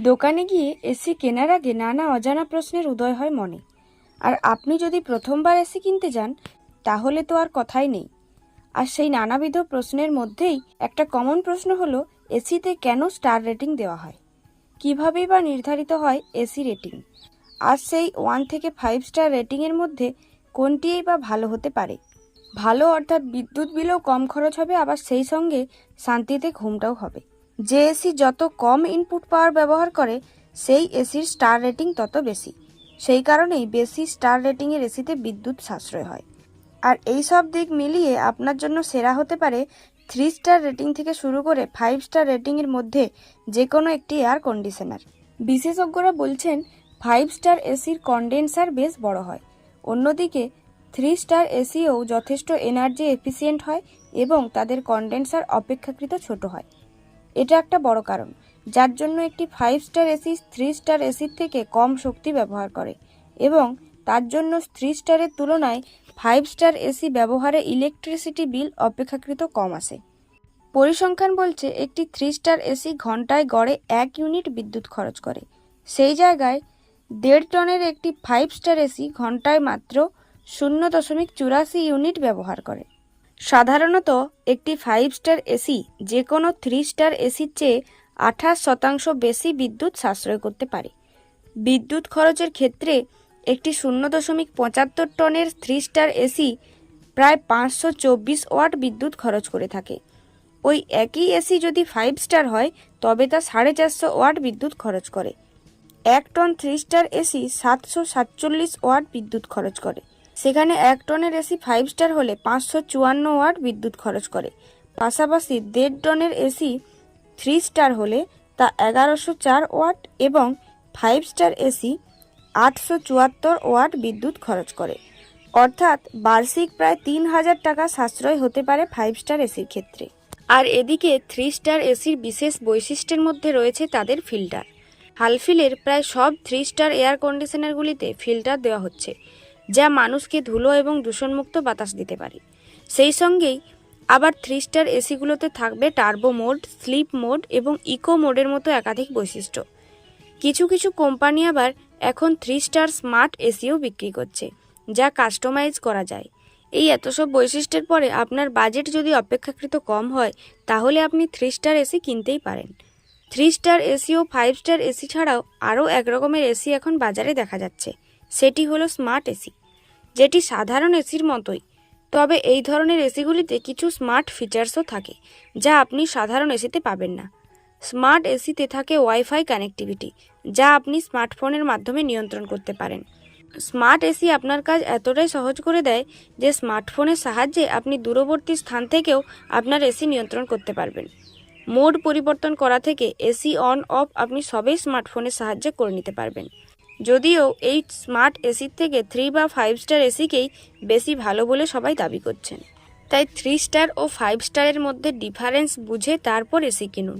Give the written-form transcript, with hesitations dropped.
দোকানে গিয়ে এসি কেনার আগে নানা অজানা প্রশ্নের উদয় হয় মনে। আর আপনি যদি প্রথমবার এসি কিনতে যান তাহলে তো আর কথাই নেই। আর সেই নানাবিধ প্রশ্নের মধ্যেই একটা কমন প্রশ্ন হলো, এসিতে কেন স্টার রেটিং দেওয়া হয়, কীভাবেই বা নির্ধারিত হয় এসি রেটিং, আর সেই 1 থেকে 5 স্টার রেটিংয়ের মধ্যে কোনটিই বা ভালো হতে পারে। ভালো অর্থাৎ বিদ্যুৎ বিলও কম খরচ হবে, আবার সেই সঙ্গে শান্তিতে ঘুমটাও হবে। যে এসি যত কম ইনপুট পাওয়ার ব্যবহার করে সেই এসির স্টার রেটিং তত বেশি। সেই কারণেই বেশি স্টার রেটিংয়ের এসিতে বিদ্যুৎ সাশ্রয় হয়। আর এই সব দিক মিলিয়ে আপনার জন্য সেরা হতে পারে 3 স্টার রেটিং থেকে শুরু করে 5 স্টার রেটিংয়ের মধ্যে যে কোনো একটি এয়ার কন্ডিশনার। বিশেষজ্ঞরা বলছেন 5 স্টার এসির কন্ডেন্সার বেশ বড় হয়। অন্যদিকে 3 স্টার এসিও যথেষ্ট এনার্জি এফিসিয়েন্ট হয় এবং তাদের কন্ডেন্সার অপেক্ষাকৃত ছোট হয়। এটা একটা বড় কারণ যার জন্য একটি 5 স্টার এসি 3 স্টার এসির থেকে কম শক্তি ব্যবহার করে এবং তার জন্য 3 স্টারের তুলনায় 5 স্টার এসি ব্যবহারে ইলেকট্রিসিটি বিল অপেক্ষাকৃত কম আসে। পরিসংখ্যান বলছে একটি 3 স্টার এসি ঘন্টায় গড়ে 1 ইউনিট বিদ্যুৎ খরচ করে। সেই জায়গায় 1.5 টনের একটি 5 স্টার এসি ঘন্টায় মাত্র 0.84 ইউনিট ব্যবহার করে। সাধারণত একটি 5 স্টার এসি যে কোনো 3 স্টার এসির চেয়ে 28% বেশি বিদ্যুৎ সাশ্রয় করতে পারে। বিদ্যুৎ খরচের ক্ষেত্রে একটি 0.75 টনের 3 স্টার এসি প্রায় 524 ওয়াট বিদ্যুৎ খরচ করে থাকে। ওই একই এসি যদি 5 স্টার হয় তবে তা 450 ওয়াট বিদ্যুৎ খরচ করে। 1 টন 3 স্টার এসি 747 ওয়াট বিদ্যুৎ খরচ করে। সেখানে 1 টনের এসি 5 স্টার হলে 554 ওয়াট বিদ্যুৎ খরচ করে। পাশাপাশি 1.5 টনের এসি 3 স্টার হলে তা 1104 ওয়াট এবং 5 স্টার এসি 874 ওয়াট বিদ্যুৎ খরচ করে। অর্থাৎ বার্ষিক প্রায় 3000 টাকা সাশ্রয় হতে পারে 5 স্টার এসির ক্ষেত্রে। আর এদিকে 3 স্টার এসির বিশেষ বৈশিষ্ট্যের মধ্যে রয়েছে তাদের ফিল্টার। হালফিলের প্রায় সব 3 স্টার এয়ার কন্ডিশনারগুলিতে ফিল্টার দেওয়া হচ্ছে, যা মানুষকে ধুলো এবং দূষণমুক্ত বাতাস দিতে পারে। সেই সঙ্গেই আবার 3 স্টার এসিগুলোতে থাকবে টার্বো মোড, স্লিপ মোড এবং ইকো মোডের মতো একাধিক বৈশিষ্ট্য। কিছু কিছু কোম্পানি আবার এখন 3 স্টার স্মার্ট এসিও বিক্রি করছে, যা কাস্টমাইজ করা যায়। এই এত সব বৈশিষ্ট্যের পরে আপনার বাজেট যদি অপেক্ষাকৃত কম হয় তাহলে আপনি 3 স্টার এসি কিনতেই পারেন। 3 স্টার এসি ও 5 স্টার এসি ছাড়াও আরও এক রকমের এসি এখন বাজারে দেখা যাচ্ছে, সেটি হলো স্মার্ট এসি, যেটি সাধারণ এসির মতোই। তবে এই ধরনের এসিগুলিতে কিছু স্মার্ট ফিচার্সও থাকে যা আপনি সাধারণ এসিতে পাবেন না। স্মার্ট এসিতে থাকে ওয়াইফাই কানেক্টিভিটি, যা আপনি স্মার্টফোনের মাধ্যমে নিয়ন্ত্রণ করতে পারেন। স্মার্ট এসি আপনার কাজ এতটাই সহজ করে দেয় যে স্মার্টফোনের সাহায্যে আপনি দূরবর্তী স্থান থেকেও আপনার এসি নিয়ন্ত্রণ করতে পারবেন। মোড পরিবর্তন করা থেকে এসি অন অফ আপনি সবই স্মার্টফোনের সাহায্যে করে নিতে পারবেন। যদিও এই স্মার্ট এসির থেকে 3 বা 5 স্টার এসিকেই বেশি ভালো বলে সবাই দাবি করছেন। তাই 3 স্টার ও 5 স্টারের মধ্যে ডিফারেন্স বুঝে তারপর এসি কিনুন।